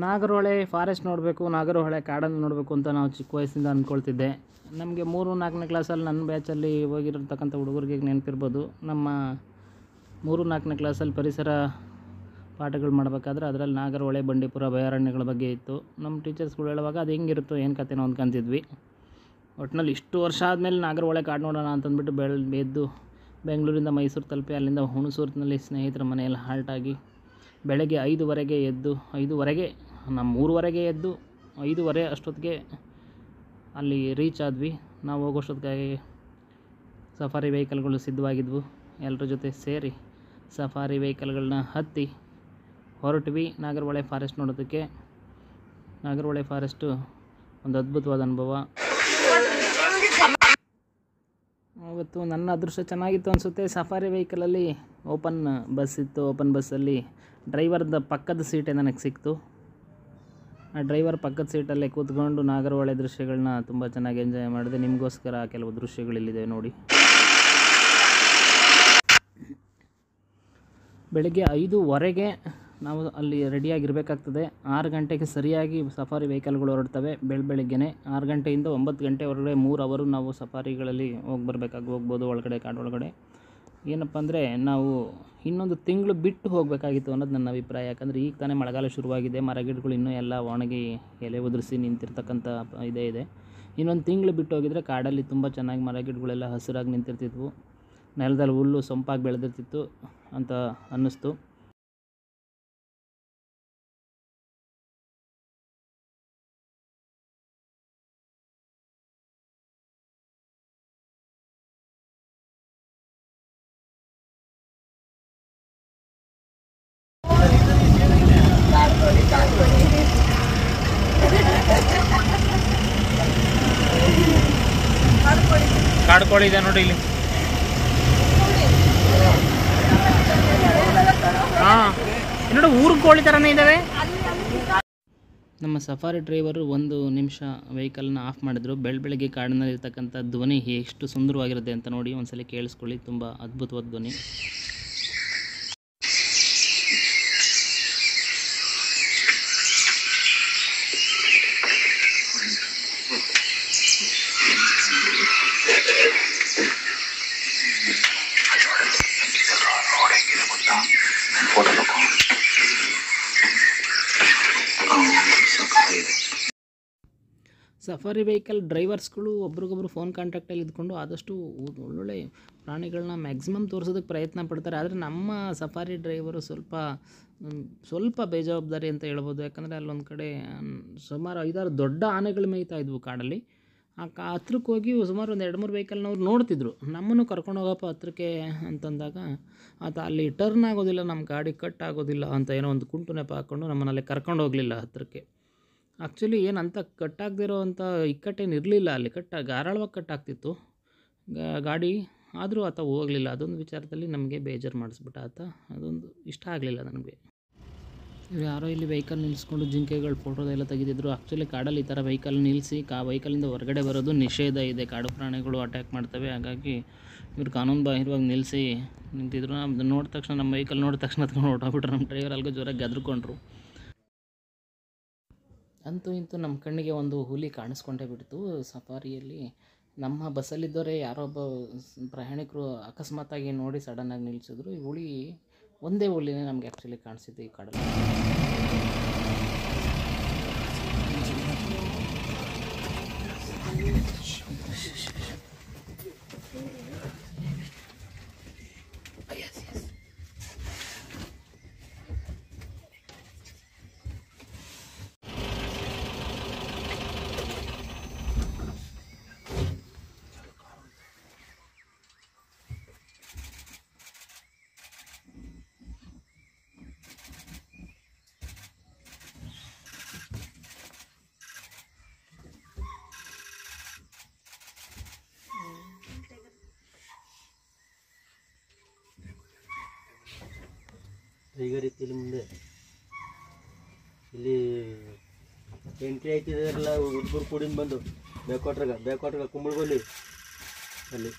Nagarahole forest ನೋಡಬೇಕು, ನಾಗರಹೊಳೆ ಕಾಡನ್ನು ನೋಡಬೇಕು ಅಂತ ನಾವು ಚಿಕ್ಕ ವಯಸ್ಸಿಂದ ಅಂದ್ಕೊಳ್ತಿದ್ದೆ. ನಮಗೆ 3-4ನೇ ಕ್ಲಾಸಲ್ಲಿ ನನ್ನ ಬ್ಯಾಚಲ್ಲಿ ಹೋಗಿರತಕ್ಕಂಥ ಹುಡುಗರಿಗೆ ನೆನಪಿರ್ಬೋದು. ನಮ್ಮ 3-4ನೇ ಕ್ಲಾಸಲ್ಲಿ ಪರಿಸರ ಪಾಠಗಳು ಮಾಡಬೇಕಾದ್ರೆ ಅದರಲ್ಲಿ ನಾಗರಹೊಳೆ ಬಂಡೀಪುರ ಅಭಯಾರಣ್ಯಗಳ ಬಗ್ಗೆ ಇತ್ತು. ನಮ್ಮ ಟೀಚರ್ಸ್ಗಳು ಹೇಳುವಾಗ ಅದು ಹೆಂಗಿರುತ್ತೋ ಏನು ಕತೆನೋ ಅಂದ್ಕೊಂತಿದ್ವಿ. ಒಟ್ಟಿನಲ್ಲಿ ಇಷ್ಟು ವರ್ಷ ಆದಮೇಲೆ ನಾಗರಹೊಳೆ ಕಾಡು ನೋಡೋಣ ಅಂತಂದ್ಬಿಟ್ಟು ಎದ್ದು ಬೆಂಗಳೂರಿಂದ ಮೈಸೂರು ತಲುಪಿ ಅಲ್ಲಿಂದ ಹುಣಸೂರಿನಲ್ಲಿ ಸ್ನೇಹಿತರ ಮನೆಯಲ್ಲಿ ಹಾಲ್ಟಾಗಿ ಬೆಳಗ್ಗೆ 5:15ಗೆ ಎದ್ದು 5:15 ನಮ್ಮ 3:15ಗೆ ಎದ್ದು 5:15 ಅಷ್ಟೊತ್ತಿಗೆ ಅಲ್ಲಿ ರೀಚ್ ಆದ್ವಿ. ನಾವು ಹೋಗೋಷ್ಟೊತ್ತಿಗೆ ಸಫಾರಿ ವೆಹಿಕಲ್ಗಳು ಸಿದ್ಧವಾಗಿದ್ವು. ಎಲ್ಲರ ಜೊತೆ ಸೇರಿ ಸಫಾರಿ ವೆಹಿಕಲ್ಗಳನ್ನ ಹತ್ತಿ ಹೊರಟ್ವಿ ನಾಗರಹೊಳೆ ಫಾರೆಸ್ಟ್ ನೋಡೋದಕ್ಕೆ. ನಾಗರಹೊಳೆ ಫಾರೆಸ್ಟು ಒಂದು ಅದ್ಭುತವಾದ ಅನುಭವ. ಅವತ್ತು ನನ್ನ ಅದೃಷ್ಟ ಚೆನ್ನಾಗಿತ್ತು ಅನಿಸುತ್ತೆ. ಸಫಾರಿ ವೆಹಿಕಲಲ್ಲಿ ಓಪನ್ ಬಸ್ ಇತ್ತು. ಓಪನ್ ಬಸ್ಸಲ್ಲಿ ಡ್ರೈವರ್ದ ಪಕ್ಕದ ಸೀಟೇ ನನಗೆ ಸಿಕ್ತು. ಆ ಡ್ರೈವರ್ ಪಕ್ಕದ ಸೀಟಲ್ಲೇ ಕೂತ್ಕೊಂಡು ನಾಗರಹೊಳೆ ದೃಶ್ಯಗಳನ್ನ ತುಂಬ ಚೆನ್ನಾಗಿ ಎಂಜಾಯ್ ಮಾಡಿದೆ. ನಿಮಗೋಸ್ಕರ ಕೆಲವು ದೃಶ್ಯಗಳಿಲ್ಲಿದೆ ನೋಡಿ. ಬೆಳಗ್ಗೆ 5:15ಗೆ ನಾವು ಅಲ್ಲಿ ರೆಡಿಯಾಗಿರಬೇಕಾಗ್ತದೆ. 6 ಗಂಟೆಗೆ ಸರಿಯಾಗಿ ಸಫಾರಿ ವೆಹಿಕಲ್ಗಳು ಹೊರಡ್ತವೆ. ಬೆಳಗ್ಗೆನೇ 6 ಗಂಟೆಯಿಂದ 9 ಗಂಟೆವರೆಗೆ 3 ಅವರು ನಾವು ಸಫಾರಿಗಳಲ್ಲಿ ಹೋಗ್ಬೋದು ಒಳಗಡೆ, ಕಾಡೊಳಗಡೆ. ಏನಪ್ಪ ಅಂದರೆ ನಾವು ಇನ್ನೊಂದು ತಿಂಗಳು ಬಿಟ್ಟು ಹೋಗಬೇಕಾಗಿತ್ತು ಅನ್ನೋದು ನನ್ನ ಅಭಿಪ್ರಾಯ. ಯಾಕಂದರೆ ಈಗ ತಾನೇ ಮಳೆಗಾಲ ಶುರುವಾಗಿದೆ. ಮರಗಿಡಗಳು ಇನ್ನೂ ಎಲ್ಲ ಒಣಗಿ ಎಲೆ ಉದುರಿಸಿ ನಿಂತಿರ್ತಕ್ಕಂಥ ಇದೆ. ಇನ್ನೊಂದು ತಿಂಗಳು ಬಿಟ್ಟು ಹೋಗಿದರೆ ಕಾಡಲ್ಲಿ ತುಂಬ ಚೆನ್ನಾಗಿ ಮರಗಿಡಗಳೆಲ್ಲ ಹಸಿರಾಗಿ ನಿಂತಿರ್ತಿದ್ವು. ನೆಲದಲ್ಲಿ ಹುಲ್ಲು ಸೊಂಪಾಗಿ ಬೆಳೆದಿರ್ತಿತ್ತು ಅಂತ ಅನ್ನಿಸ್ತು. ಕಾಡು ಕೋಳಿ ಇದೆ ನೋಡಿ ಇಲ್ಲಿ. ಹಾಂ, ನೋಡಿ ಊರು ಕೋಳಿ ಥರನೇ ಇದ್ದಾವೆ. ನಮ್ಮ ಸಫಾರಿ ಡ್ರೈವರು 1 ನಿಮಿಷ ವೆಹಿಕಲ್ನ ಆಫ್ ಮಾಡಿದ್ರು. ಬೆಳಗ್ಗೆ ಕಾಡಿನಲ್ಲಿರ್ತಕ್ಕಂಥ ಧ್ವನಿ ಎಷ್ಟು ಸುಂದರವಾಗಿರುತ್ತೆ ಅಂತ ನೋಡಿ, ಒಂದ್ಸಲ ಕೇಳಿಸ್ಕೊಳ್ಳಿ. ತುಂಬ ಅದ್ಭುತವಾದ ಧ್ವನಿ. ಸಫಾರಿ ವೆಹಿಕಲ್ ಡ್ರೈವರ್ಸ್ಗಳು ಒಬ್ರಿಗೊಬ್ರು ಫೋನ್ ಕಾಂಟ್ಯಾಕ್ಟಲ್ಲಿ ಇದ್ಕೊಂಡು ಆದಷ್ಟು ಒಳ್ಳೊಳ್ಳೆ ಪ್ರಾಣಿಗಳನ್ನ ಮ್ಯಾಕ್ಸಿಮಮ್ ತೋರಿಸೋದಕ್ಕೆ ಪ್ರಯತ್ನ ಪಡ್ತಾರೆ. ಆದರೆ ನಮ್ಮ ಸಫಾರಿ ಡ್ರೈವರು ಸ್ವಲ್ಪ ಬೇಜವಾಬ್ದಾರಿ ಅಂತ ಹೇಳ್ಬೋದು. ಯಾಕಂದರೆ ಅಲ್ಲೊಂದು ಕಡೆ ಸುಮಾರು 5-6 ದೊಡ್ಡ ಆನೆಗಳು ಮೇಯ್ತಾ ಇದ್ವು ಕಾಡಲ್ಲಿ. ಆ ಹತ್ರಕ್ಕೆ ಹೋಗಿ ಸುಮಾರು ಒಂದು 2-3 ವೆಹಿಕಲ್ನವ್ರು ನೋಡ್ತಿದ್ರು. ನಮ್ಮನ್ನು ಕರ್ಕೊಂಡು ಹೋಗಪ್ಪ ಹತ್ರಕ್ಕೆ ಅಂತಂದಾಗ ಆತ ಅಲ್ಲಿ ಟರ್ನ್ ಆಗೋದಿಲ್ಲ, ನಮ್ಮ ಗಾಡಿ ಕಟ್ ಆಗೋದಿಲ್ಲ ಅಂತ ಏನೋ ಒಂದು ಕುಂಟು ನೆಪ ಹಾಕ್ಕೊಂಡು ನಮ್ಮನ್ನಲ್ಲಿ ಕರ್ಕೊಂಡು ಹೋಗಲಿಲ್ಲ ಹತ್ರಕ್ಕೆ. ಆ್ಯಕ್ಚುಲಿ ಏನಂತ ಕಟ್ಟಾಗದಿರೋ ಅಂಥ ಇಕ್ಕಟ್ಟೇನು ಇರಲಿಲ್ಲ ಅಲ್ಲಿ. ಧಾರಾಳವಾಗಿ ಕಟ್ಟಾಗ್ತಿತ್ತು ಗಾಡಿ. ಆದರೂ ಆತ ಹೋಗಲಿಲ್ಲ. ಅದೊಂದು ವಿಚಾರದಲ್ಲಿ ನಮಗೆ ಬೇಜಾರು ಮಾಡಿಸ್ಬಿಟ್ಟ ಆತ. ಅದೊಂದು ಇಷ್ಟ ಆಗಲಿಲ್ಲ ನನಗೆ. ಯಾರೋ ಇಲ್ಲಿ ವೆಹಿಕಲ್ ನಿಲ್ಲಿಸ್ಕೊಂಡು ಜಿಂಕೆಗಳು ಫೋಟೋದೆಲ್ಲ ತೆಗೆದಿದ್ರು. ಆ್ಯಕ್ಚುಲಿ ಕಾಡಲ್ಲಿ ಈ ಥರ ವೆಹಿಕಲ್ ನಿಲ್ಲಿಸಿ ವೆಹಿಕಲಿಂದ ಹೊರಗಡೆ ಬರೋದು ನಿಷೇಧ ಇದೆ. ಕಾಡು ಪ್ರಾಣಿಗಳು ಅಟ್ಯಾಕ್ ಮಾಡ್ತವೆ. ಹಾಗಾಗಿ ಇವ್ರು ಕಾನೂನು ಬಾಹಿರವಾಗಿ ನಿಂತಿದ್ರು. ಅದು ನೋಡಿದ ತಕ್ಷಣ ನಮ್ಮ ವೆಹಿಕಲ್ ನೋಡಿದ ತಕ್ಷಣ ಹತ್ಕೊಂಡು ಹೊರಟೋಗ್ಬಿಟ್ರು. ನಮ್ಮ ಡ್ರೈವರ್ ಅಲ್ಲಿಗೆ ಜೋರಾಗಿ ಗದ್ರುಕೊಂಡ್ರು. ಅಂತೂ ಇಂತೂ ನಮ್ಮ ಕಣ್ಣಿಗೆ ಒಂದು ಹುಲಿ ಕಾಣಿಸ್ಕೊಂಡೇ ಬಿಡ್ತು ಸಫಾರಿಯಲ್ಲಿ. ನಮ್ಮ ಬಸ್ಸಲ್ಲಿದ್ದವರೇ ಯಾರೋ ಒಬ್ಬ ಪ್ರಯಾಣಿಕರು ಅಕಸ್ಮಾತಾಗಿ ನೋಡಿ ಸಡನ್ನಾಗಿ ನಿಲ್ಲಿಸಿದ್ರು. ಈ ಹುಲಿ ಒಂದೇ ಹುಲಿನೇ ನಮಗೆ ಆ್ಯಕ್ಚುಲಿ ಕಾಣಿಸಿದ್ದು ಈ ಕಾಡಲ್ಲಿ. ಈಗ ರೀತಿಯಲ್ಲಿ ಮುಂದೆ ಇಲ್ಲಿ ಎಂಟ್ರಿ ಆಯ್ತಿದಾರಲ್ಲ ಹುಡುಗರು ಕೂಡಿಂದ ಬಂದು ಬೇಕೋಟ್ರಾಗ ಕುಂಬಳಗೊಲ್ಲಿ ಅಲ್ಲಿ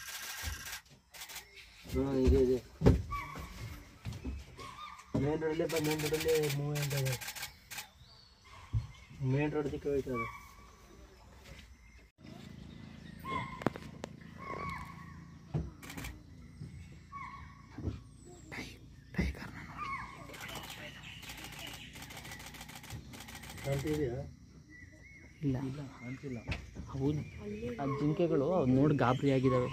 ಇದೆ ಮೇನ್ ರೋಡಲ್ಲೇ ಮೂವ್ ಮೇನ್ ರೋಡ್ ದಿಕ್ಕ ಹೋಯ್ತದ. ಕಾಣ್ತಿದೆಯಾ? ಇಲ್ಲ ಕಾಣ್ತಿಲ್ಲ. ಅವು ಆ ಜಿಂಕೆಗಳು ಅವು ನೋಡಿ ಗಾಬರಿಯಾಗಿದ್ದಾವೆ.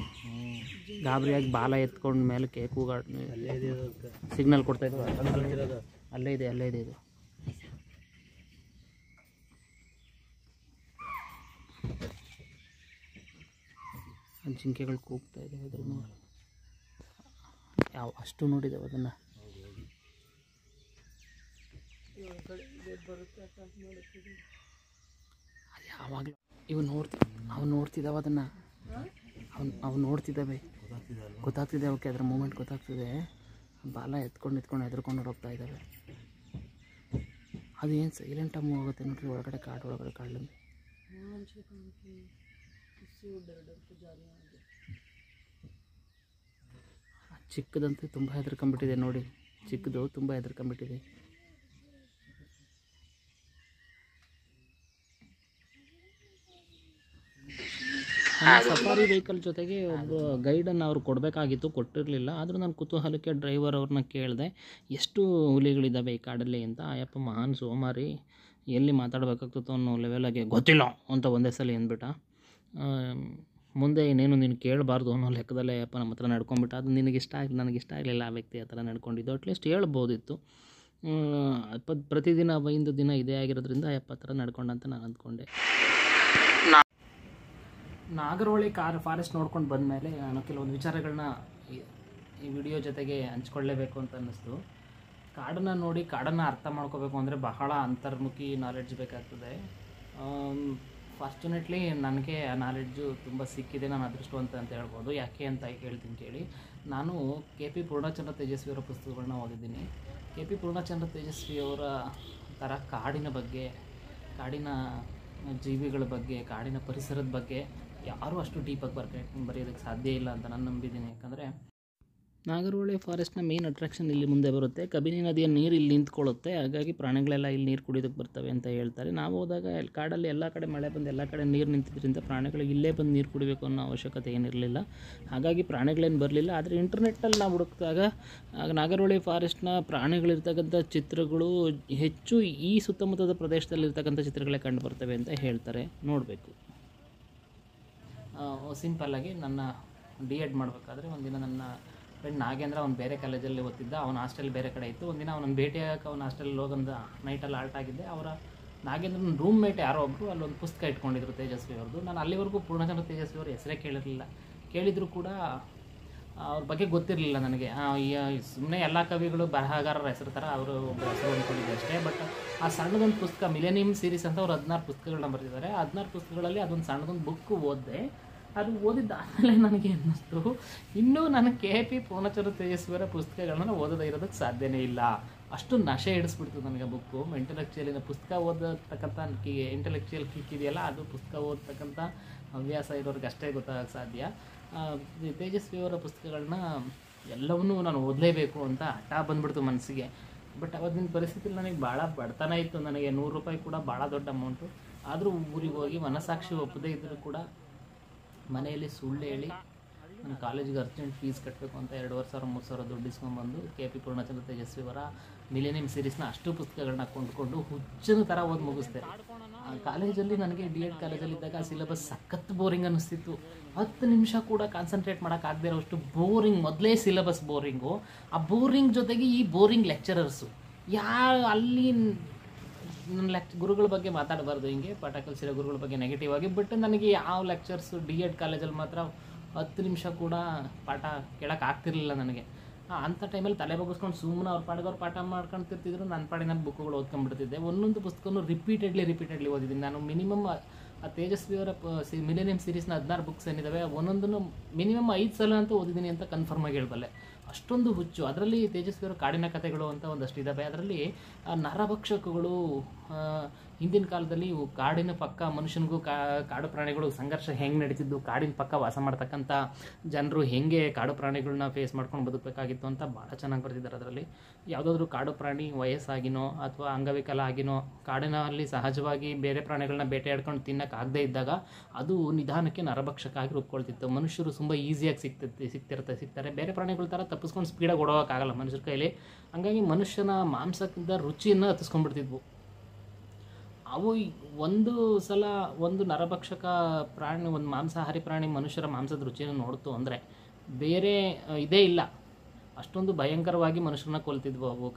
ಗಾಬರಿಯಾಗಿ ಬಾಲ ಎತ್ಕೊಂಡು ಮೇಲಕ್ಕೆ ಕೂಗಾಡ್ ಸಿಗ್ನಲ್ ಕೊಡ್ತಾ ಇದ್ದಾವೆ. ಅಲ್ಲೇ ಇದೆ ಇದು. ಜಿಂಕೆಗಳು ಕೂಗ್ತಾ ಇದ್ದಾವೆ ಅದ್ರ ನೋಡಿ. ಯಾವ ಅಷ್ಟು ನೋಡಿದ್ದಾವೆ ಅದನ್ನು. ಅದು ಯಾವಾಗಲೂ ಅವು ನೋಡ್ತಿದ್ದಾವೆ ಅದನ್ನು. ಅವು ನೋಡ್ತಿದ್ದಾವೆ, ಗೊತ್ತಾಗ್ತಿದೆ ಅವಕ್ಕೆ ಅದರ ಮೂಮೆಂಟ್ ಗೊತ್ತಾಗ್ತಿದೆ. ಬಾಲ ಎತ್ಕೊಂಡು ಹೆದರ್ಕೊಂಡು ಹೋಗ್ತಾ ಇದ್ದಾವೆ. ಅದು ಏನು ಸೈಲೆಂಟಾಗಿ ಮೂವ್ ಆಗುತ್ತೆ ನೋಡ್ರಿ ಒಳಗಡೆ ಕಾಡಲ್ಲಿ. ಚಿಕ್ಕದಂತೂ ತುಂಬ ಹೆದರ್ಕೊಂಡ್ಬಿಟ್ಟಿದೆ ನೋಡಿ. ಚಿಕ್ಕದು ತುಂಬ ಹೆದರ್ಕೊಂಡ್ಬಿಟ್ಟಿದೆ. ಸಫಾರಿ ವೆಹಿಕಲ್ ಜೊತೆಗೆ ಒಬ್ಬ ಗೈಡನ್ನು ಅವ್ರು ಕೊಡಬೇಕಾಗಿತ್ತು, ಕೊಟ್ಟಿರಲಿಲ್ಲ. ಆದರೂ ನಾನು ಕುತೂಹಲಕ್ಕೆ ಡ್ರೈವರ್ ಅವ್ರನ್ನ ಕೇಳಿದೆ, ಎಷ್ಟು ಹುಲಿಗಳಿದ್ದಾವೆ ಈ ಕಾಡಲ್ಲಿ ಅಂತ. ಅಯ್ಯಪ್ಪ ಮಹಾನ್ ಸೋಮಾರಿ, ಎಲ್ಲಿ ಮಾತಾಡಬೇಕಾಗ್ತಿತ್ತು ಅನ್ನೋ ಲೆವೆಲಾಗೆ ಗೊತ್ತಿಲ್ಲ ಅಂತ ಒಂದೇ ಸಲ ಅಂದ್ಬಿಟ್ಟ. ಮುಂದೆ ಇನ್ನೇನು ನೀನು ಕೇಳಬಾರ್ದು ಅನ್ನೋ ಲೆಕ್ಕದಲ್ಲೇ ಅಯ್ಯಪ್ಪ ನಮ್ಮ ಹತ್ರ ನಡ್ಕೊಂಡ್ಬಿಟ್ಟ. ಅದು ನನಗಿಷ್ಟ ಆಗಲಿಲ್ಲ ಆ ವ್ಯಕ್ತಿ ಆ ಥರ ನಡ್ಕೊಂಡಿದ್ದು. ಅಟ್ಲೀಸ್ಟ್ ಹೇಳ್ಬೋದಿತ್ತು. ಪ್ರತಿದಿನ ಒಂದು ದಿನ ಇದೇ ಆಗಿರೋದ್ರಿಂದ ಅಯ್ಯಪ್ಪ ಆ ಥರ ನಡ್ಕೊಂಡಂತ ನಾನು ಅಂದ್ಕೊಂಡೆ. ನಾಗರಹೊಳೆ ಫಾರೆಸ್ಟ್ ನೋಡ್ಕೊಂಡು ಬಂದಮೇಲೆ ನಾನು ಕೆಲವೊಂದು ವಿಚಾರಗಳನ್ನ ಈ ವಿಡಿಯೋ ಜೊತೆಗೆ ಹಂಚ್ಕೊಳ್ಳೇಬೇಕು ಅಂತ ಅನ್ನಿಸ್ತು. ಕಾಡನ್ನು ನೋಡಿ ಕಾಡನ್ನು ಅರ್ಥ ಮಾಡ್ಕೋಬೇಕು ಅಂದರೆ ಬಹಳ ಅಂತರ್ಮುಖಿ ನಾಲೆಡ್ಜ್ ಬೇಕಾಗ್ತದೆ. ಫಾರ್ಚುನೇಟ್ಲಿ ನನಗೆ ಆ ನಾಲೆಡ್ಜು ತುಂಬ ಸಿಕ್ಕಿದೆ. ನಾನು ಅದೃಷ್ಟವಂತ ಅಂತ ಹೇಳ್ಬೋದು. ಯಾಕೆ ಅಂತ ಹೇಳ್ತೀನಿ ಕೇಳಿ. ನಾನು KP ಪೂರ್ಣಚಂದ್ರ ತೇಜಸ್ವಿಯವರ ಪುಸ್ತಕಗಳನ್ನ ಓದಿದ್ದೀನಿ. KP ಪೂರ್ಣಚಂದ್ರ ತೇಜಸ್ವಿಯವರ ಥರ ಕಾಡಿನ ಬಗ್ಗೆ, ಕಾಡಿನ ಜೀವಿಗಳ ಬಗ್ಗೆ, ಕಾಡಿನ ಪರಿಸರದ ಬಗ್ಗೆ ಯಾರೂ ಅಷ್ಟು ಡೀಪಾಗಿ ಬರೆಯೋದಕ್ಕೆ ಸಾಧ್ಯ ಇಲ್ಲ ಅಂತ ನಾನು ನಂಬಿದ್ದೀನಿ. ಯಾಕಂದರೆ ನಾಗರಹೊಳೆ ಫಾರೆಸ್ಟ್ನ ಮೇನ್ ಅಟ್ರಾಕ್ಷನ್ ಇಲ್ಲಿ ಮುಂದೆ ಬರುತ್ತೆ. ಕಬಿನಿ ನದಿಯ ನೀರು ಇಲ್ಲಿ ನಿಂತ್ಕೊಳ್ಳುತ್ತೆ. ಹಾಗಾಗಿ ಪ್ರಾಣಿಗಳೆಲ್ಲ ಇಲ್ಲಿ ನೀರು ಕುಡಿಯೋದಕ್ಕೆ ಬರ್ತವೆ ಅಂತ ಹೇಳ್ತಾರೆ. ನಾವು ಹೋದಾಗ ಕಾಡಲ್ಲಿ ಎಲ್ಲ ಕಡೆ ಮಳೆ ಬಂದು ಎಲ್ಲ ಕಡೆ ನೀರು ನಿಂತಿದ್ದರಿಂದ ಪ್ರಾಣಿಗಳಿಗೆ ಇಲ್ಲೇ ಬಂದು ನೀರು ಕುಡಿಬೇಕು ಅನ್ನೋ ಅವಶ್ಯಕತೆ ಏನಿರಲಿಲ್ಲ. ಹಾಗಾಗಿ ಪ್ರಾಣಿಗಳೇನು ಬರಲಿಲ್ಲ. ಆದರೆ ಇಂಟರ್ನೆಟ್ಟಲ್ಲಿ ನಾವು ಹುಡುಕಿದಾಗ ನಾಗರಹೊಳೆ ಫಾರೆಸ್ಟ್ನ ಪ್ರಾಣಿಗಳಿರ್ತಕ್ಕಂಥ ಚಿತ್ರಗಳು ಹೆಚ್ಚು ಈ ಸುತ್ತಮುತ್ತದ ಪ್ರದೇಶದಲ್ಲಿರ್ತಕ್ಕಂಥ ಚಿತ್ರಗಳೇ ಕಂಡು ಬರ್ತವೆ ಅಂತ ಹೇಳ್ತಾರೆ. ನೋಡಬೇಕು. ಸಿಂಪಲ್ಲಾಗಿ ನನ್ನ D.Ed ಮಾಡಬೇಕಾದ್ರೆ ಒಂದಿನ ನನ್ನ ಫ್ರೆಂಡ್ ನಾಗೇಂದ್ರ ಅವ್ನು ಬೇರೆ ಕಾಲೇಜಲ್ಲಿ ಓದ್ತಿದ್ದ. ಅವನ ಹಾಸ್ಟೆಲ್ ಬೇರೆ ಕಡೆ ಇತ್ತು. ಒಂದಿನ ಅವನನ್ನು ಭೇಟಿಯಾಗಕ್ಕೆ ಅವನ ಹಾಸ್ಟೆಲಲ್ಲಿ ಹೋಗಂದು ನೈಟಲ್ಲಿ ಆಲ್ಟ್ ಆಗಿದ್ದೆ. ಅವರ ನಾಗೇಂದ್ರನ ರೂಮ್ ಮೇಟ್ ಯಾರೋ ಒಬ್ಬರು ಅಲ್ಲೊಂದು ಪುಸ್ತಕ ಇಟ್ಕೊಂಡಿದ್ರು ತೇಜಸ್ವಿ ಅವ್ರದ್ದು. ನಾನು ಅಲ್ಲಿವರೆಗೂ ಪೂರ್ಣಚಂದ್ರ ತೇಜಸ್ವಿ ಅವ್ರ ಹೆಸರೇ ಕೇಳಿರಲಿಲ್ಲ. ಕೇಳಿದರೂ ಕೂಡ ಅವ್ರ ಬಗ್ಗೆ ಗೊತ್ತಿರಲಿಲ್ಲ ನನಗೆ. ಸುಮ್ಮನೆ ಎಲ್ಲ ಕವಿಗಳು ಬರಹಗಾರರ ಹೆಸರು ಥರ ಅವರು ಒಬ್ಬ ಹೆಸರು ಅಂದ್ಕೊಂಡಿದ್ದೆ ಅಷ್ಟೇ. ಬಟ್ ಆ ಸಣ್ಣದೊಂದು ಪುಸ್ತಕ ಮಿಲೇನಿಯಂ ಸೀರೀಸ್ ಅಂತ ಅವ್ರು 16 ಪುಸ್ತಕಗಳನ್ನ ಬರೆದಿದ್ದಾರೆ. 16 ಪುಸ್ತಕಗಳಲ್ಲಿ ಅದೊಂದು ಸಣ್ಣದೊಂದು ಬುಕ್ ಓದಿದೆ. ಅದು ಓದಿದ್ದಾದಮೇಲೆ ನನಗೆ ಅನ್ನಿಸ್ತು, ಇನ್ನೂ ನಾನು KP ಪೂರ್ಣಚಂದ್ರ ತೇಜಸ್ವಿಯವರ ಪುಸ್ತಕಗಳನ್ನ ಓದದೇ ಇರೋದಕ್ಕೆ ಸಾಧ್ಯನೇ ಇಲ್ಲ. ಅಷ್ಟು ನಶೆ ಹಿಡಿಸ್ಬಿಡ್ತು ನನಗೆ ಬುಕ್ಕು. ಇಂಟೆಲೆಕ್ಚುಯಲಿನ ಪುಸ್ತಕ ಓದತಕ್ಕಂಥ ಇಂಟೆಲೆಕ್ಚುಯಲ್ ಕಿಕ್ ಇದೆಯಲ್ಲ, ಅದು ಪುಸ್ತಕ ಓದತಕ್ಕಂಥ ಹವ್ಯಾಸ ಇರೋರಿಗೆ ಅಷ್ಟೇ ಗೊತ್ತಾಗಕ್ಕೆ ಸಾಧ್ಯ. ತೇಜಸ್ವಿಯವರ ಪುಸ್ತಕಗಳನ್ನ ಎಲ್ಲವನ್ನೂ ನಾನು ಓದಲೇಬೇಕು ಅಂತ ಹಠ ಬಂದ್ಬಿಡ್ತು ಮನಸ್ಸಿಗೆ. ಬಟ್ ಅವತ್ತಿನ ಪರಿಸ್ಥಿತಿಲಿ ನನಗೆ ಭಾಳ ಬಡತನ ಇತ್ತು. ನನಗೆ 100 ರೂಪಾಯಿ ಕೂಡ ಭಾಳ ದೊಡ್ಡ ಅಮೌಂಟು. ಆದರೂ ಊರಿಗೆ ಹೋಗಿ ಮನಸ್ಸಾಕ್ಷಿ ಒಪ್ಪದೇ ಇದ್ದರೂ ಕೂಡ ಮನೆಯಲ್ಲಿ ಸುಳ್ಳು ಹೇಳಿ ನಾನು ಕಾಲೇಜಿಗೆ ಅರ್ಜೆಂಟ್ ಫೀಸ್ ಕಟ್ಟಬೇಕು ಅಂತ 2,500-3,000 ದುಡ್ಡು ಇಸ್ಕೊಂಡ್ಬಂದು KP ಪೂರ್ಣಚಂದ್ರ ತೇಜಸ್ವಿಯವರ ಮಿಲೇನಿಯಂ ಸೀರೀಸ್ನ ಅಷ್ಟು ಪುಸ್ತಕಗಳನ್ನ ಕೊಂಡ್ಕೊಂಡು ಹುಚ್ಚನ ಥರ ಓದಿ ಮುಗಿಸ್ದೆ. ಕಾಲೇಜಲ್ಲಿ ನನಗೆ D.Ed ಕಾಲೇಜಲ್ಲಿದ್ದಾಗ ಆ ಸಿಲೆಬಸ್ ಸಖತ್ ಬೋರಿಂಗ್ ಅನ್ನಿಸ್ತಿತ್ತು. 10 ನಿಮಿಷ ಕೂಡ ಕಾನ್ಸಂಟ್ರೇಟ್ ಮಾಡೋಕ್ಕಾಗದೇ ಇರೋಷ್ಟು ಬೋರಿಂಗ್. ಮೊದಲೇ ಸಿಲೆಬಸ್ ಬೋರಿಂಗು. ಆ ಬೋರಿಂಗ್ ಜೊತೆಗೆ ಈ ಬೋರಿಂಗ್ ಲೆಕ್ಚರರ್ಸು ಅಲ್ಲಿ ನನ್ನ ಗುರುಗಳ ಬಗ್ಗೆ ಮಾತಾಡಬಾರ್ದು, ಹಿಂಗೆ ಪಾಠ ಕಲಿಸಿರೋ ಗುರುಗಳ ಬಗ್ಗೆ ನೆಗೆಟಿವ್ ಆಗಿ. ಬಟ್ ನನಗೆ ಯಾವ ಲೆಕ್ಚರ್ಸು D.Ed ಕಾಲೇಜಲ್ಲಿ ಮಾತ್ರ 10 ನಿಮಿಷ ಕೂಡ ಪಾಠ ಕೇಳೋಕೆ ಆಗ್ತಿರ್ಲಿಲ್ಲ ನನಗೆ. ಅಂಥ ಟೈಮಲ್ಲಿ ತಲೆ ಬಗ್ಗಿಸ್ಕೊಂಡು ಸುಮ್ಮನೆ ಅವ್ರ ಪಾಠದವ್ರು ಪಾಠ ಮಾಡ್ಕೊಳ್ತಿರ್ತಿದ್ರು. ನನ್ನ ಪಾಡಿನ ಬುಕ್ಗಳು ಓದ್ಕೊಂಡ್ಬಿಡ್ತಿದ್ದೆ. ಒಂದೊಂದು ಪುಸ್ತಕನೂ ರಿಪೀಟೆಡ್ಲಿ ಓದಿದ್ದೀನಿ ನಾನು. ಮಿನಿಮಮ್ ಆ ತೇಜಸ್ವಿಯವರ ಮಿಲೇನಿಯಂ ಸೀರೀಸ್ನ 16 ಬುಕ್ಸ್ ಏನಿದ್ದಾವೆ ಒಂದೊಂದನ್ನು ಮಿನಿಮಮ್ 5 ಸಲ ಅಂತ ಓದಿದ್ದೀನಿ ಅಂತ ಕನ್ಫರ್ಮಾಗಿ ಹೇಳ್ಬಲ್ಲೆ. ಅಷ್ಟೊಂದು ಹುಚ್ಚು. ಅದರಲ್ಲಿ ತೇಜಸ್ವಿಯವರ ಕಾಡಿನ ಕಥೆಗಳು ಅಂತ ಒಂದಷ್ಟು ಇದ್ದಾವೆ. ಅದರಲ್ಲಿ ನರಭಕ್ಷಕಗಳು ಹಿಂದಿನ ಕಾಲದಲ್ಲಿ ಇವು ಕಾಡಿನ ಪಕ್ಕ ಮನುಷ್ಯನಿಗೂ ಕಾಡು ಪ್ರಾಣಿಗಳು ಸಂಘರ್ಷ ಹೆಂಗೆ ನಡೀತಿದ್ದು, ಕಾಡಿನ ಪಕ್ಕ ವಾಸ ಮಾಡ್ತಕ್ಕಂಥ ಜನರು ಹೆಂಗೆ ಕಾಡು ಪ್ರಾಣಿಗಳನ್ನ ಫೇಸ್ ಮಾಡ್ಕೊಂಡು ಬದುಕಬೇಕಾಗಿತ್ತು ಅಂತ ಭಾಳ ಚೆನ್ನಾಗಿ ಬರ್ತಿದ್ದಾರೆ ಅದರಲ್ಲಿ. ಯಾವುದಾದ್ರೂ ಕಾಡು ಪ್ರಾಣಿ ವಯಸ್ಸಾಗಿನೋ ಅಥವಾ ಅಂಗವಿಕಲ ಆಗಿನೋ ಕಾಡಿನಲ್ಲಿ ಸಹಜವಾಗಿ ಬೇರೆ ಪ್ರಾಣಿಗಳನ್ನ ಬೇಟೆಯಾಡ್ಕೊಂಡು ತಿನ್ನೋಕ್ಕಾಗದೇ ಇದ್ದಾಗ ಅದು ನಿಧಾನಕ್ಕೆ ನರಭಕ್ಷಕ ಆಗಿ ರೂಪ್ಕೊಳ್ತಿತ್ತು. ಮನುಷ್ಯರು ತುಂಬ ಈಸಿಯಾಗಿ ಸಿಗ್ತಾರೆ. ಬೇರೆ ಪ್ರಾಣಿಗಳ ಥರ ತಪ್ಪಿಸ್ಕೊಂಡು ಸ್ಪೀಡಾಗಿ ಓಡೋಗೋಕ್ಕಾಗಲ್ಲ ಮನುಷ್ಯರ ಕೈಲಿ. ಹಂಗಾಗಿ ಮನುಷ್ಯನ ಮಾಂಸದ ರುಚಿಯನ್ನು ಹತ್ತಿಸ್ಕೊಂಡ್ಬಿಡ್ತಿದ್ವು. ಅವು ಒಂದು ಸಲ ಒಂದು ನರಭಕ್ಷಕ ಪ್ರಾಣಿ, ಒಂದು ಮಾಂಸಾಹಾರಿ ಪ್ರಾಣಿ ಮನುಷ್ಯರ ಮಾಂಸದ ರುಚಿಯನ್ನು ನೋಡ್ತು ಅಂದರೆ ಬೇರೆ ಇದೇ ಇಲ್ಲ, ಅಷ್ಟೊಂದು ಭಯಂಕರವಾಗಿ ಮನುಷ್ಯರನ್ನ ಕೊಲ್ತಿದ್ವು ಅವು.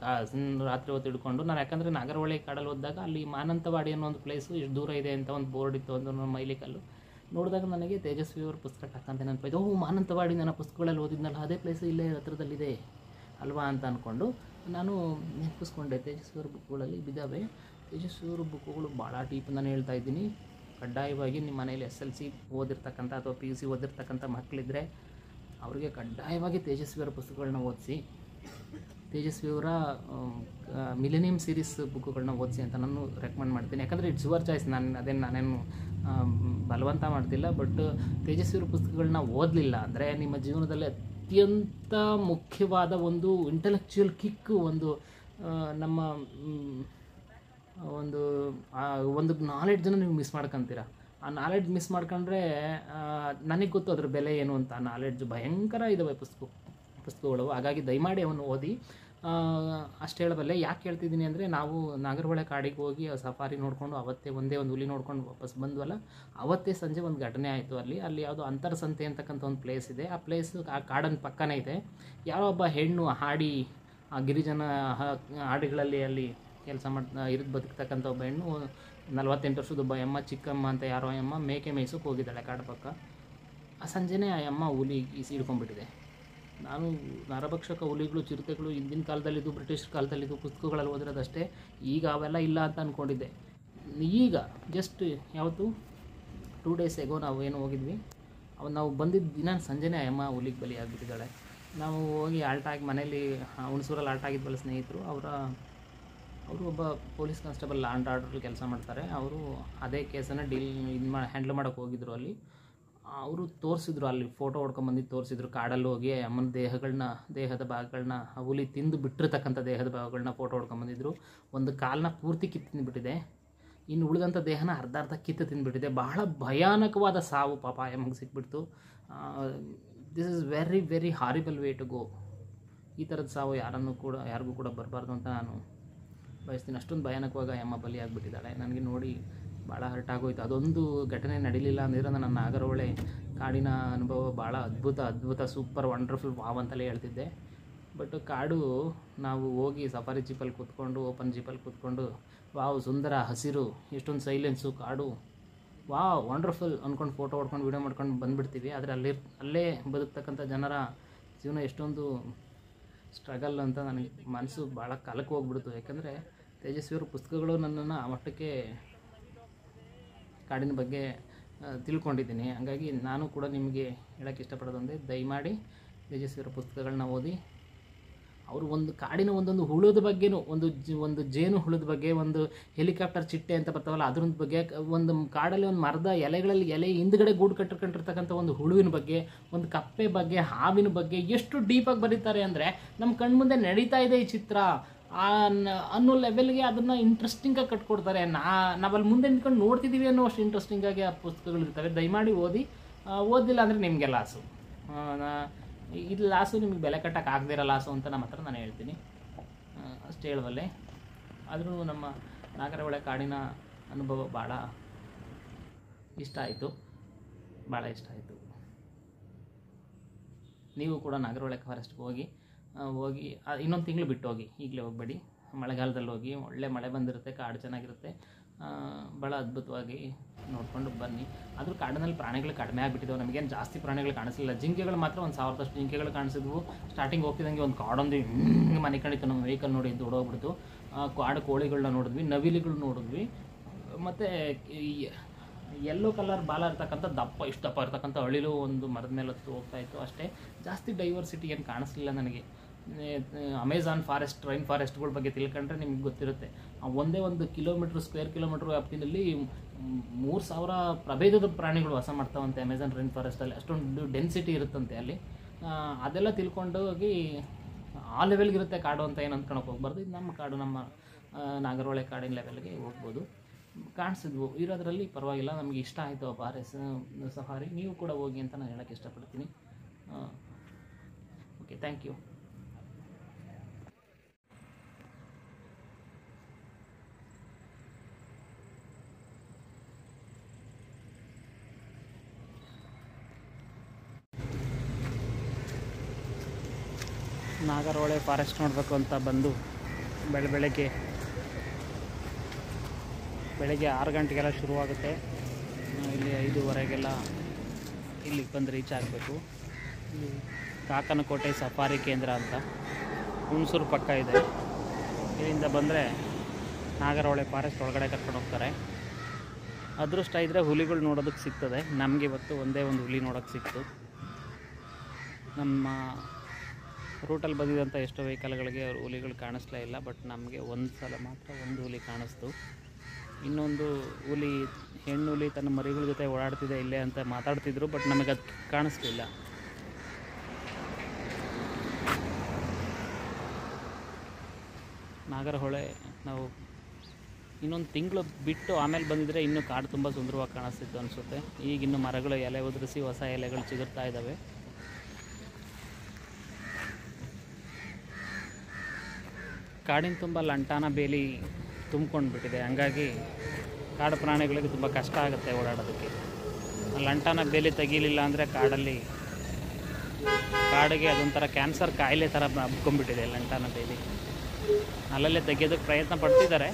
ರಾತ್ರಿ ಹೊತ್ತು ಹಿಡ್ಕೊಂಡು ನಾನು, ಯಾಕಂದರೆ ನಾಗರಹೊಳೆ ಕಾಡಲ್ಲಿ ಹೋದಾಗ ಅಲ್ಲಿ ಮಾನಂತವಾಡಿ ಅನ್ನೋ ಒಂದು ಪ್ಲೇಸು ಎಷ್ಟು ದೂರ ಇದೆ ಅಂತ ಒಂದು ಬೋರ್ಡ್ ಇತ್ತು, ಒಂದು ಮೈಲಿಕಲ್ಲು ನೋಡಿದಾಗ ನನಗೆ ತೇಜಸ್ವಿ ಅವ್ರ ಪುಸ್ತಕ ಟಕ್ಕಂತ ನೆನಪಾಯ್ತು. ಮಾನಂತವಾಡಿ ನನ್ನ ಪುಸ್ತಕಗಳಲ್ಲಿ ಓದಿದ್ನಲ್ಲ ಅದೇ ಪ್ಲೇಸು ಇಲ್ಲೇ ಹತ್ರದಲ್ಲಿದೆ ಅಲ್ವಾ ಅಂತ ಅಂದ್ಕೊಂಡು ನಾನು ನೆನಪಿಸ್ಕೊಂಡೆ. ತೇಜಸ್ವಿ ಅವ್ರ ಬುಕ್ಗಳಲ್ಲಿ ಬಿದ್ದಾವೆ. ತೇಜಸ್ವಿ ಅವ್ರ ಬುಕ್ಗಳು ಭಾಳ ಡೀಪ್ ನಾನು ಹೇಳ್ತಾ ಇದ್ದೀನಿ. ಕಡ್ಡಾಯವಾಗಿ ನಿಮ್ಮ ಮನೇಲಿ SLC ಓದಿರ್ತಕ್ಕಂಥ ಅಥವಾ PUC ಓದಿರ್ತಕ್ಕಂಥ ಮಕ್ಕಳಿದ್ರೆ ಅವ್ರಿಗೆ ಕಡ್ಡಾಯವಾಗಿ ತೇಜಸ್ವಿಯವರ ಪುಸ್ತಕಗಳನ್ನ ಓದಿಸಿ, ತೇಜಸ್ವಿಯವರ ಮಿಲೆನಿಯಮ್ ಸೀರೀಸ್ ಬುಕ್ಗಳನ್ನ ಓದಿಸಿ ಅಂತ ನಾನು ರೆಕಮೆಂಡ್ ಮಾಡ್ತೀನಿ. ಯಾಕಂದರೆ ಇಟ್ಸ್ ಯುವರ್ ಚಾಯ್ಸ್, ನಾನೇನು ಬಲವಂತ ಮಾಡ್ತಿಲ್ಲ. ಬಟ್ ತೇಜಸ್ವಿಯವರ ಪುಸ್ತಕಗಳನ್ನ ಓದಲಿಲ್ಲ ಅಂದರೆ ನಿಮ್ಮ ಜೀವನದಲ್ಲಿ ಅತ್ಯಂತ ಮುಖ್ಯವಾದ ಒಂದು ಇಂಟೆಲೆಕ್ಚುಯಲ್ ಕಿಕ್ಕು, ಒಂದು ನಮ್ಮ ಒಂದು ನಾಲೆಡ್ಜನ್ನು ನೀವು ಮಿಸ್ ಮಾಡ್ಕೊತೀರ. ಆ ನಾಲೆಡ್ಜ್ ಮಿಸ್ ಮಾಡ್ಕೊಂಡ್ರೆ ನನಗೆ ಗೊತ್ತು ಅದ್ರ ಬೆಲೆ ಏನು ಅಂತ. ನಾಲೆಡ್ಜ್ ಭಯಂಕರ ಇದ್ದಾವೆ ಪುಸ್ತಕಗಳು. ಹಾಗಾಗಿ ದಯಮಾಡಿ ಅವನ್ನು ಓದಿ. ಅಷ್ಟು ಹೇಳಬಲ್ಲೆ. ಯಾಕೆ ಹೇಳ್ತಿದ್ದೀನಿ ಅಂದರೆ, ನಾವು ನಾಗರಹೊಳೆ ಕಾಡಿಗೆ ಹೋಗಿ ಸಫಾರಿ ನೋಡಿಕೊಂಡು ಅವತ್ತೇ ಒಂದೇ ಒಂದು ಹುಲಿ ನೋಡ್ಕೊಂಡು ವಾಪಸ್ ಬಂದ್ವಲ್ಲ, ಅವತ್ತೇ ಸಂಜೆ ಒಂದು ಘಟನೆ ಆಯಿತು. ಅಲ್ಲಿ ಯಾವುದೋ ಅಂತರ್ಸಂತೆ ಅಂತಕ್ಕಂಥ ಒಂದು ಪ್ಲೇಸ್ ಇದೆ. ಆ ಪ್ಲೇಸು ಆ ಕಾಡಿನ ಪಕ್ಕನೇ ಇದೆ. ಯಾರೋ ಒಬ್ಬ ಹೆಣ್ಣು ಹಾಡಿ, ಆ ಗಿರಿಜನ ಹಾಡಿಗಳಲ್ಲಿ ಅಲ್ಲಿ ಕೆಲಸ ಇರೋದು ಬದುಕ್ತಕ್ಕಂಥ ಒಬ್ಬ ಹೆಣ್ಣು, 48 ವರ್ಷದ ಒಬ್ಬ ಅಮ್ಮ, ಚಿಕ್ಕಮ್ಮ ಅಂತ ಯಾರೋ ಅಮ್ಮ ಮೇಕೆ ಮೇಯ್ಸೋಕೆ ಹೋಗಿದ್ದಾಳೆ ಕಾಡು ಪಕ್ಕ. ಆ ಸಂಜೆನೇ ಆ ಅಮ್ಮ ಹುಲಿ ಹಿಡ್ಕೊಂಡ್ಬಿಟ್ಟಿದೆ. ನಾನು ನರಭಕ್ಷಕ ಹುಲಿಗಳು, ಚಿರತೆಗಳು ಹಿಂದಿನ ಕಾಲದಲ್ಲಿದ್ದು, ಬ್ರಿಟಿಷ್ ಕಾಲದಲ್ಲಿದ್ದು ಪುಸ್ತಕಗಳಲ್ಲಿ ಓದಿರೋದಷ್ಟೇ. ಈಗ ಅವೆಲ್ಲ ಇಲ್ಲ ಅಂತ ಅಂದ್ಕೊಂಡಿದ್ದೆ. ಈಗ ಜಸ್ಟ್ ಯಾವತ್ತು 2 days ಎಗೋ ನಾವು ಏನು ಹೋಗಿದ್ವಿ, ನಾವು ಬಂದಿದ್ದ ದಿನ ಸಂಜೆನೇ ಆ ಅಮ್ಮ ಹುಲಿಗೆ ಬಲಿ ಆಗಿಬಿಟ್ಟಿದ್ದಾಳೆ. ನಾವು ಹೋಗಿ ಆಲ್ಟಾಗಿ ಮನೇಲಿ ಹುಣಸೂರಲ್ಲಿ ಆಲ್ಟಾಗಿದ್ವಲ್ಲ ಸ್ನೇಹಿತರು, ಅವರು ಒಬ್ಬ police constable law and order ಕೆಲಸ ಮಾಡ್ತಾರೆ. ಅವರು ಅದೇ ಕೇಸನ್ನು ಹ್ಯಾಂಡ್ಲ್ ಮಾಡೋಕ್ಕೆ ಹೋಗಿದ್ರು. ಅಲ್ಲಿ ಅವರು ತೋರಿಸಿದ್ರು, ಅಲ್ಲಿ ಫೋಟೋ ಹೊಡ್ಕೊಂಬಂದಿದ್ದು ತೋರಿಸಿದ್ರು. ಕಾಡಲ್ಲಿ ಹೋಗಿ ಅಮ್ಮನ ದೇಹದ ಭಾಗಗಳನ್ನ, ಹುಲಿ ತಿಂದು ಬಿಟ್ಟಿರ್ತಕ್ಕಂಥ ದೇಹದ ಭಾಗಗಳನ್ನ ಫೋಟೋ ಹೊಡ್ಕೊಂಬಂದಿದ್ರು. ಒಂದು ಕಾಲನ್ನ ಪೂರ್ತಿ ಕಿತ್ತು ತಿಂದುಬಿಟ್ಟಿದೆ, ಇನ್ನು ಉಳಿದಂಥ ದೇಹನ ಅರ್ಧ ಕಿತ್ತು ತಿಂದುಬಿಟ್ಟಿದೆ. ಬಹಳ ಭಯಾನಕವಾದ ಸಾವು ಪಾಪ ಅಮ್ಮಗೆ ಸಿಕ್ಬಿಡ್ತು. This is very very horrible way to go. ಈ ಥರದ ಸಾವು ಯಾರಿಗೂ ಕೂಡ ಬರಬಾರ್ದು ಅಂತ ನಾನು ಬಯಸ್ತೀನಿ. ಅಷ್ಟೊಂದು ಭಯಾನಕವಾಗಿ ಅಮ್ಮ ಬಲಿ ಆಗಿಬಿಟ್ಟಿದ್ದಾಳೆ. ನನಗೆ ನೋಡಿ ಭಾಳ ಹರ್ಟ್ ಆಗೋಯ್ತು. ಅದೊಂದು ಘಟನೆ ನಡೀಲಿಲ್ಲ ಅಂದಿರೋ ನನ್ನ ನಾಗರಹೊಳೆ ಕಾಡಿನ ಅನುಭವ ಭಾಳ ಅದ್ಭುತ ಸೂಪರ್ ವಂಡರ್ಫುಲ್ ವಾವ್ ಅಂತಲೇ ಹೇಳ್ತಿದ್ದೆ. ಬಟ್ ಕಾಡು, ನಾವು ಹೋಗಿ ಸಫಾರಿ ಜೀಪಲ್ಲಿ ಕೂತ್ಕೊಂಡು, ಓಪನ್ ಜೀಪಲ್ಲಿ ಕೂತ್ಕೊಂಡು, ವಾವ್ ಸುಂದರ ಹಸಿರು, ಎಷ್ಟೊಂದು ಸೈಲೆನ್ಸು, ಕಾಡು, ವಾವ್ ವಂಡರ್ಫುಲ್ ಅಂದ್ಕೊಂಡು ಫೋಟೋ ಹೊಡ್ಕೊಂಡು ವೀಡಿಯೋ ಮಾಡ್ಕೊಂಡು ಬಂದುಬಿಡ್ತೀವಿ. ಆದರೆ ಅಲ್ಲೇ ಬದುಕ್ತಕ್ಕಂಥ ಜನರ ಜೀವನ ಎಷ್ಟೊಂದು ಸ್ಟ್ರಗಲ್ ಅಂತ ನನಗೆ ಮನಸ್ಸು ಭಾಳ ಕಲಕ್ಕೆ ಹೋಗ್ಬಿಡ್ತು. ಯಾಕಂದರೆ ತೇಜಸ್ವಿಯವ್ರ ಪುಸ್ತಕಗಳು ನನ್ನನ್ನು ಆ ಮಟ್ಟಕ್ಕೆ ಕಾಡಿನ ಬಗ್ಗೆ ತಿಳ್ಕೊಂಡಿದ್ದೀನಿ. ಹಾಗಾಗಿ ನಾನು ಕೂಡ ನಿಮಗೆ ಹೇಳೋಕ್ಕೆ ಇಷ್ಟಪಡೋದಂದರೆ, ದಯಮಾಡಿ ತೇಜಸ್ವಿಯವ್ರ ಪುಸ್ತಕಗಳನ್ನ ಓದಿ. ಅವರು ಒಂದು ಕಾಡಿನ ಒಂದೊಂದು ಹುಳದ ಬಗ್ಗೆನೂ, ಒಂದು ಜೇನು ಹುಳದ ಬಗ್ಗೆ, ಒಂದು ಹೆಲಿಕಾಪ್ಟರ್ ಚಿಟ್ಟೆ ಅಂತ ಬರ್ತಾವಲ್ಲ ಅದ್ರ ಬಗ್ಗೆ, ಒಂದು ಕಾಡಲ್ಲಿ ಒಂದು ಮರದ ಎಲೆ ಹಿಂದ್ಗಡೆ ಗೂಡು ಕಟ್ಟಿರ್ತಕ್ಕಂಥ ಒಂದು ಹುಳುವಿನ ಬಗ್ಗೆ, ಒಂದು ಕಪ್ಪೆ ಬಗ್ಗೆ, ಹಾವಿನ ಬಗ್ಗೆ ಎಷ್ಟು ಡೀಪಾಗಿ ಬರೀತಾರೆ ಅಂದರೆ, ನಮ್ಮ ಕಣ್ಮುಂದೆ ನಡೀತಾ ಇದೆ ಈ ಚಿತ್ರ ಅನ್ನೋ ಲೆವೆಲ್ಗೆ ಅದನ್ನು ಇಂಟ್ರೆಸ್ಟಿಂಗಾಗಿ ಕಟ್ಕೊಡ್ತಾರೆ. ನಾವಲ್ಲಿ ಮುಂದೆ ನಿಂತ್ಕೊಂಡು ನೋಡ್ತಿದ್ದೀವಿ ಅನ್ನೋ ಅಷ್ಟು ಇಂಟ್ರೆಸ್ಟಿಂಗಾಗಿ ಆ ಪುಸ್ತಕಗಳಿರ್ತವೆ. ದಯಮಾಡಿ ಓದಿಲ್ಲ ಅಂದರೆ ನಿಮಗೆ ಲಾಸು. ಇದು ಲಾಸು, ನಿಮಗೆ ಬೆಲೆ ಕಟ್ಟಕ್ಕೆ ಆಗದಿರೋ ಲಾಸು ಅಂತ ನಾನು ಹೇಳ್ತೀನಿ. ಅಷ್ಟು ಹೇಳಬಲ್ಲೆ. ಆದರೂ ನಮ್ಮ ನಾಗರಹೊಳೆ ಕಾಡಿನ ಅನುಭವ ಭಾಳ ಇಷ್ಟ ಆಯಿತು. ನೀವು ಕೂಡ ನಾಗರಹೊಳೆ ಫಾರೆಸ್ಟ್ಗೆ ಹೋಗಿ ಇನ್ನೊಂದು ತಿಂಗಳು ಬಿಟ್ಟು ಹೋಗಿ, ಈಗಲೇ ಹೋಗಬೇಡಿ. ಮಳೆಗಾಲದಲ್ಲಿ ಹೋಗಿ, ಒಳ್ಳೆ ಮಳೆ ಬಂದಿರುತ್ತೆ, ಕಾಡು ಚೆನ್ನಾಗಿರುತ್ತೆ, ಭಾಳ ಅದ್ಭುತವಾಗಿ ನೋಡ್ಕೊಂಡು ಬನ್ನಿ. ಆದರೂ ಕಾಡಿನಲ್ಲಿ ಪ್ರಾಣಿಗಳು ಕಡಿಮೆ ಆಗಿಬಿಟ್ಟಿದ್ದಾವೆ. ನಮಗೇನು ಜಾಸ್ತಿ ಪ್ರಾಣಿಗಳು ಕಾಣಿಸಲಿಲ್ಲ. ಜಿಂಕೆಗಳು ಮಾತ್ರ ಒಂದು 1000 ಜಿಂಕೆಗಳು ಕಾಣಿಸಿದ್ವು. ಸ್ಟಾರ್ಟಿಂಗ್ ಹೋಗ್ತಿದ್ದಂಗೆ ಒಂದು ಕಾಡೊಂದು ಮನೆ ಕಂಡಿತ್ತು. ನಮ್ಮ ವೆಹಿಕಲ್ ನೋಡಿ ದೊಡ್ಡೋಗ್ಬಿಡ್ತು. ಕಾಡು ಕೋಳಿಗಳನ್ನ ನೋಡಿದ್ವಿ, ನವಿಲಿಗಳು ನೋಡಿದ್ವಿ, ಮತ್ತು ಯೆಲ್ಲೋ ಕಲರ್ ಬಾಲ ಇರ್ತಕ್ಕಂಥ ಇಷ್ಟು ದಪ್ಪ ಇರ್ತಕ್ಕಂಥ ಅಳಿಲು ಒಂದು ಮರದ ಮೇಲೆ ಹೋಗ್ತಾಯಿತ್ತು. ಅಷ್ಟೇ, ಜಾಸ್ತಿ ಡೈವರ್ಸಿಟಿ ಏನು ಕಾಣಿಸ್ಲಿಲ್ಲ ನನಗೆ. ಅಮೆಝಾನ್ ಫಾರೆಸ್ಟ್, ರೈನ್ ಫಾರೆಸ್ಟ್ಗಳ ಬಗ್ಗೆ ತಿಳ್ಕೊಂಡ್ರೆ ನಿಮ್ಗೆ ಗೊತ್ತಿರುತ್ತೆ. ಒಂದೇ ಒಂದು ಸ್ಕ್ವೇರ್ ಕಿಲೋಮೀಟ್ರ್ ವ್ಯಾಪ್ತಿನಲ್ಲಿ 3000 ಪ್ರಭೇದದ ಪ್ರಾಣಿಗಳು ವಾಸ ಮಾಡ್ತಾವಂತೆ ಅಮೆಝಾನ್ ರೈನ್ ಫಾರೆಸ್ಟಲ್ಲಿ. ಅಷ್ಟೊಂದು ಡೆನ್ಸಿಟಿ ಇರುತ್ತಂತೆ ಅಲ್ಲಿ. ಅದೆಲ್ಲ ತಿಳ್ಕೊಂಡು ಹೋಗಿ ಆ ಲೆವೆಲ್ಗಿರುತ್ತೆ ಕಾಡು ಅಂತ ಏನು ಅಂದ್ಕೊಳಕ್ಕೆ ಹೋಗ್ಬಾರ್ದು. ಇದು ನಮ್ಮ ಕಾಡು, ನಮ್ಮ ನಾಗರಹೊಳೆ ಕಾಡಿನ ಲೆವೆಲ್ಗೆ ಹೋಗ್ಬೋದು. ಕಾಣಿಸಿದ್ವು ಇರೋದ್ರಲ್ಲಿ ಪರವಾಗಿಲ್ಲ, ನಮಗೆ ಇಷ್ಟ ಆಯಿತು ಆ ಸಫಾರಿ. ನೀವು ಕೂಡ ಹೋಗಿ ಅಂತ ನಾನು ಹೇಳೋಕ್ಕೆ ಇಷ್ಟಪಡ್ತೀನಿ. Okay, thank you. Nagarahole forest ನೋಡಬೇಕು ಅಂತ ಬಂದು ಬೆಳಗ್ಗೆ 6 ಗಂಟೆಗೆಲ್ಲ ಶುರುವಾಗುತ್ತೆ. ಇಲ್ಲಿ 5:15ಗೆಲ್ಲ ಇಲ್ಲಿಗೆ ಬಂದು ರೀಚ್ ಆಗಬೇಕು. ಕಾಕನಕೋಟೆ ಸಫಾರಿ ಕೇಂದ್ರ ಅಂತ ಹುಣಸೂರು ಪಕ್ಕ ಇದೆ. ಇಲ್ಲಿಂದ ಬಂದರೆ ನಾಗರಹೊಳೆ ಫಾರೆಸ್ಟ್ ಒಳಗಡೆ ಕರ್ಕೊಂಡು ಹೋಗ್ತಾರೆ. ಅದೃಷ್ಟ ಇದ್ದರೆ ಹುಲಿಗಳು ನೋಡೋದಕ್ಕೆ ಸಿಗ್ತದೆ. ನಮಗೆ ಇವತ್ತು ಒಂದೇ ಒಂದು ಹುಲಿ ನೋಡೋಕ್ಕೆ ಸಿಕ್ತು. ನಮ್ಮ ರೂಟಲ್ಲಿ ಬಂದಿದ್ದಂಥ ಎಷ್ಟೋ ವೆಹಿಕಲ್ಗಳಿಗೆ ಹುಲಿಗಳು ಕಾಣಿಸ್ಲೇ ಇಲ್ಲ, ಬಟ್ ನಮಗೆ ಒಂದು ಸಲ ಮಾತ್ರ ಒಂದು ಹುಲಿ ಕಾಣಿಸ್ತು. ಇನ್ನೊಂದು ಹುಲಿ, ಹೆಣ್ಣು ಹುಲಿ ತನ್ನ ಮರಿಗಳ ಜೊತೆ ಓಡಾಡ್ತಿದೆ ಇಲ್ಲೇ ಅಂತ ಮಾತಾಡ್ತಿದ್ರು, ಬಟ್ ನಮಗೆ ಅದು ಕಾಣಿಸ್ಲಿಲ್ಲ. ನಾಗರಹೊಳೆ ನಾವು ಇನ್ನೊಂದು ತಿಂಗಳು ಬಿಟ್ಟು ಆಮೇಲೆ ಬಂದಿದ್ದರೆ ಇನ್ನೂ ಕಾಡು ತುಂಬ ಸುಂದರವಾಗಿ ಕಾಣಿಸ್ತಿತ್ತು ಅನಿಸುತ್ತೆ. ಈಗಿನ್ನೂ ಮರಗಳು ಎಲೆ ಉದುರಿಸಿ ಹೊಸ ಎಲೆಗಳು ಚಿಗುರ್ತಾ ಇದ್ದಾವೆ. ಕಾಡಿನ ತುಂಬ ಲಂಟಾನ ಬೇಲಿ ತುಂಬ್ಕೊಂಡು ಬಿಟ್ಟಿದೆ. ಹಂಗಾಗಿ ಕಾಡು ಪ್ರಾಣಿಗಳಿಗೆ ತುಂಬ ಕಷ್ಟ ಆಗುತ್ತೆ ಓಡಾಡೋದಕ್ಕೆ. ಲಂಟಾನ ಬೇಲಿ ತೆಗೀಲಿಲ್ಲ ಅಂದರೆ ಕಾಡಿಗೆ ಅದೊಂಥರ ಕ್ಯಾನ್ಸರ್ ಕಾಯಿಲೆ ಥರ ಹಬ್ಕೊಂಡ್ಬಿಟ್ಟಿದೆ ಲಂಟಾನ ಬೇಲಿ. ಅಲ್ಲಲ್ಲೇ ತೆಗೆಯೋದಕ್ಕೆ ಪ್ರಯತ್ನ ಪಡ್ತಿದ್ದಾರೆ,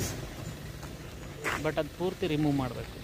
ಬಟ್ ಅದು ಪೂರ್ತಿ ರಿಮೂವ್ ಮಾಡಬೇಕು.